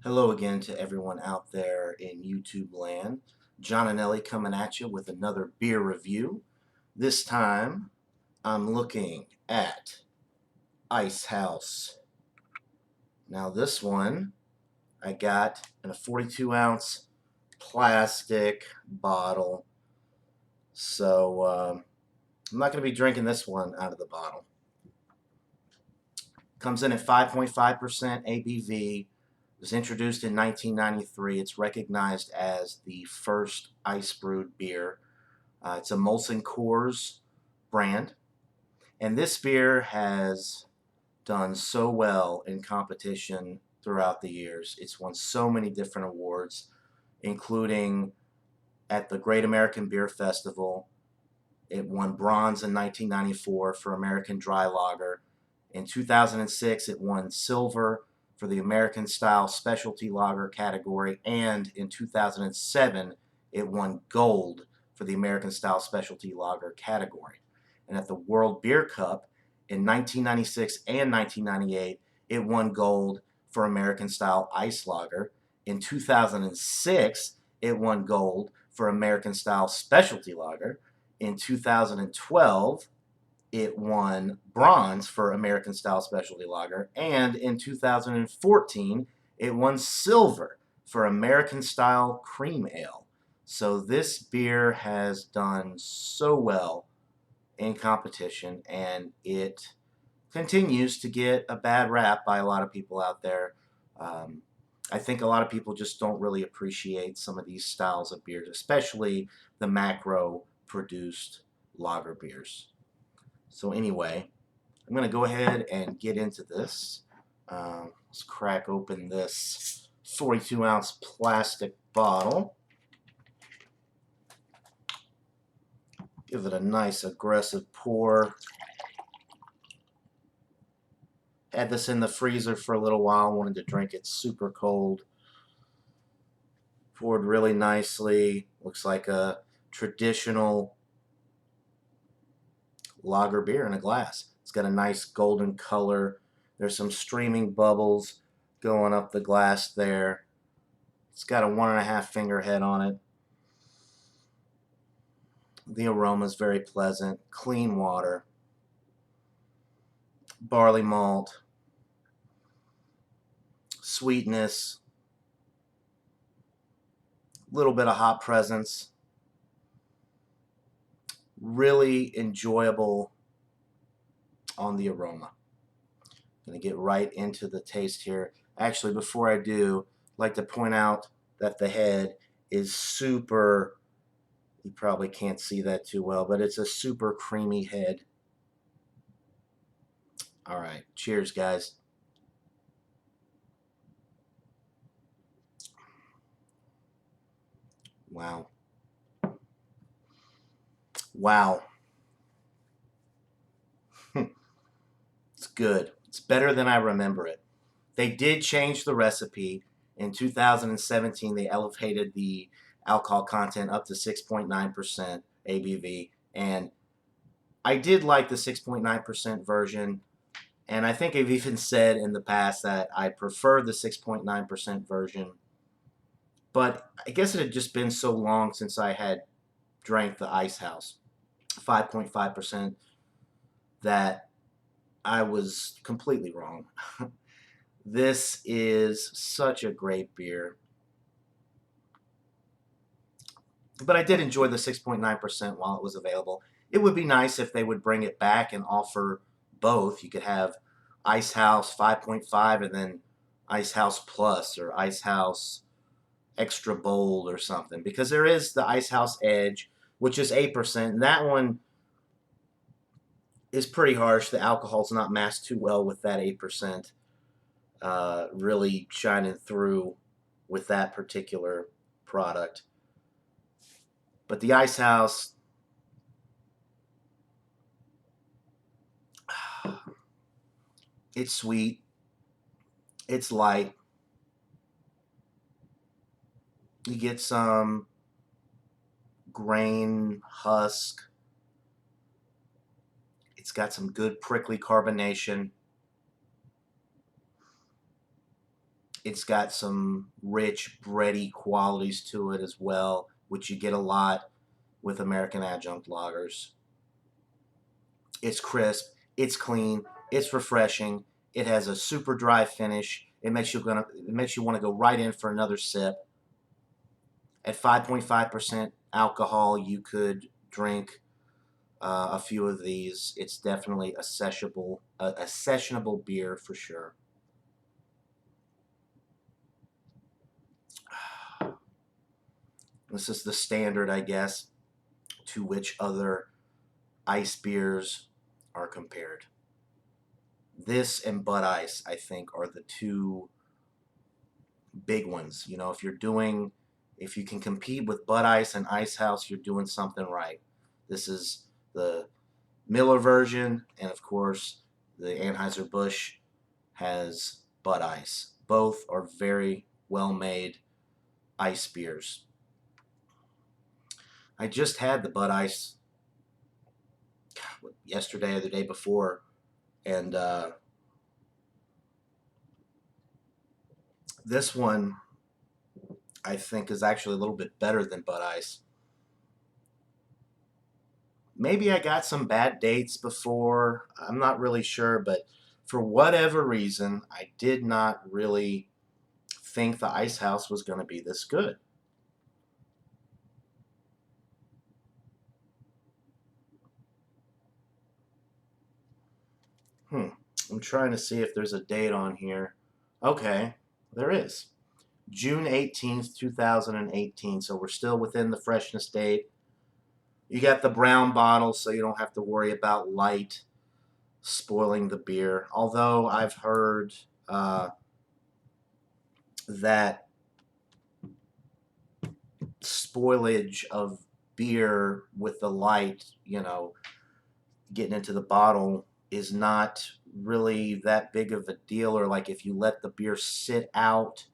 Hello again to everyone out there in YouTube land. John and Ellie coming at you with another beer review. This time I'm looking at Icehouse. Now this one I got in a 42-ounce plastic bottle. So I'm not going to be drinking this one out of the bottle. Comes in at 5.5% ABV. Was introduced in 1993. It's recognized as the first ice brewed beer. It's a Molson-Coors brand. And this beer has done so well in competition throughout the years. It's won so many different awards, including at the Great American Beer Festival. It won bronze in 1994 for American Dry Lager. In 2006, it won silver for the American Style Specialty Lager category, and in 2007, it won gold for the American Style Specialty Lager category. And at the World Beer Cup in 1996 and 1998, it won gold for American Style Ice Lager. In 2006, it won gold for American Style Specialty Lager. In 2012, it won bronze for American Style Specialty Lager. And in 2014, it won silver for American Style Cream Ale. So this beer has done so well in competition, and it continues to get a bad rap by a lot of people out there. Um, I think a lot of people just don't really appreciate some of these styles of beers, especially the macro produced lager beers. So anyway, I'm going to go ahead and get into this. Let's crack open this 42-ounce plastic bottle. Give it a nice aggressive pour. Had this in the freezer for a little while. Wanted to drink it super cold. Poured really nicely. Looks like a traditional lager beer in a glass. It's got a nice golden color. There's some streaming bubbles going up the glass there. It's got a 1.5 finger head on it. The aroma is very pleasant. Clean water. Barley malt. Sweetness. A little bit of hop presence. Really enjoyable on the aroma. Going to get right into the taste here. Actually, before I do, I'd like to point out that the head is super, you probably can't see that too well, but it's a super creamy head. All right, cheers, guys. Wow. Wow. It's good. It's better than I remember it. They did change the recipe. In 2017, they elevated the alcohol content up to 6.9% ABV. And I did like the 6.9% version. And I think I've even said in the past that I prefer the 6.9% version. But I guess it had just been so long since I had drank the Icehouse 5.5% that I was completely wrong. This is such a great beer. But I did enjoy the 6.9% while it was available. It would be nice if they would bring it back and offer both. You could have Icehouse 5.5 and then Icehouse Plus or Icehouse Extra Bold or something. Because there is the Icehouse Edge, which is 8%. And that one is pretty harsh. The alcohol's not masked too well with that 8%. Really shining through with that particular product. But the Icehouse, it's sweet, it's light. You get some grain husk. It's got some good prickly carbonation. It's got some rich, bready qualities to it as well, which you get a lot with American adjunct lagers. It's crisp, it's clean, it's refreshing. It has a super dry finish. It makes you want to go right in for another sip. At 5.5% alcohol, you could drink a few of these. It's definitely a sessionable beer for sure. This is the standard, I guess, to which other ice beers are compared. This and Bud Ice, I think, are the two big ones. You know, if you can compete with Bud Ice and Icehouse, you're doing something right. This is the Miller version, and of course, the Anheuser-Busch has Bud Ice. Both are very well made ice beers. I just had the Bud Ice yesterday or the day before, and this one I think is actually a little bit better than Bud Ice. Maybe I got some bad dates before. I'm not really sure, but for whatever reason, I did not really think the Ice House was going to be this good. Hmm. I'm trying to see if there's a date on here. Okay, there is. June 18th, 2018. So we're still within the freshness date. You got the brown bottle, so you don't have to worry about light spoiling the beer. Although I've heard that spoilage of beer with the light, getting into the bottle is not really that big of a deal. Or like if you let the beer sit out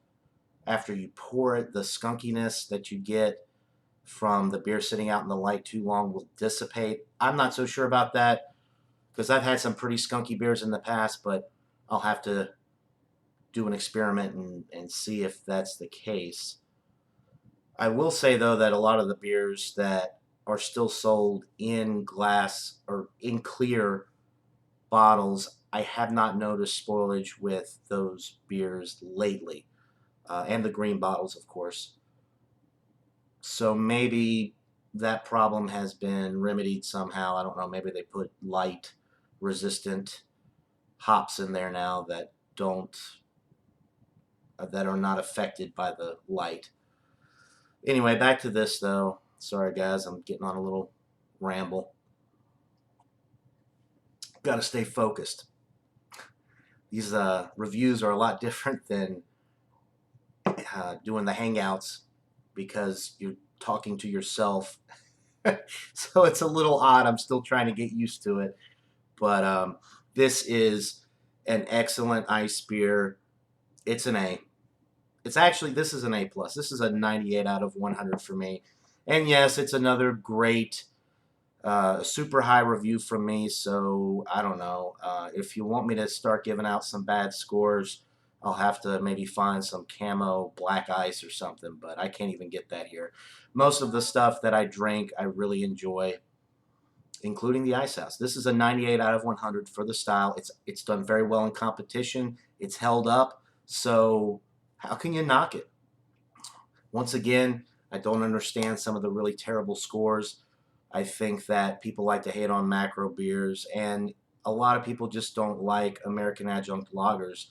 after you pour it, the skunkiness that you get from the beer sitting out in the light too long will dissipate. I'm not so sure about that because I've had some pretty skunky beers in the past, but I'll have to do an experiment and see if that's the case. I will say though that a lot of the beers that are still sold in glass or in clear bottles, I have not noticed spoilage with those beers lately, and the green bottles, of course. So maybe that problem has been remedied somehow. I don't know. Maybe they put light resistant hops in there now don't that are not affected by the light. Anyway, back to this though. Sorry guys, I'm getting on a little ramble. Got to stay focused. These reviews are a lot different than doing the hangouts because you're talking to yourself. So it's a little odd. I'm still trying to get used to it. But this is an excellent ice beer. It's an A. This is an A plus. This is a 98 out of 100 for me. And yes, it's another great super high review from me. So I don't know. If you want me to start giving out some bad scores, I'll have to maybe find some camo black ice or something. But I can't even get that here. Most of the stuff that I drink, I really enjoy, including the Icehouse. This is a 98 out of 100 for the style. It's done very well in competition. It's held up. So how can you knock it? Once again, I don't understand some of the really terrible scores. I think that people like to hate on macro beers, and a lot of people just don't like American adjunct lagers.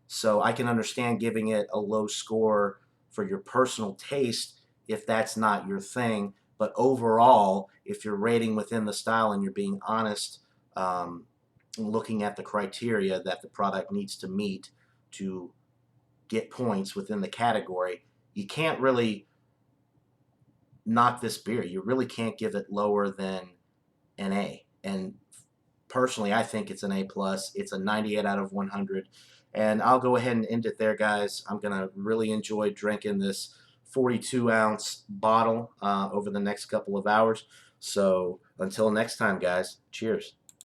So I can understand giving it a low score for your personal taste if that's not your thing. But overall, if you're rating within the style and you're being honest, looking at the criteria that the product needs to meet to get points within the category, you can't really knock this beer. You really can't give it lower than an A. And personally, I think it's an A plus. It's a 98 out of 100. And I'll go ahead and end it there, guys. I'm gonna really enjoy drinking this 42-ounce bottle over the next couple of hours. So until next time, guys, cheers.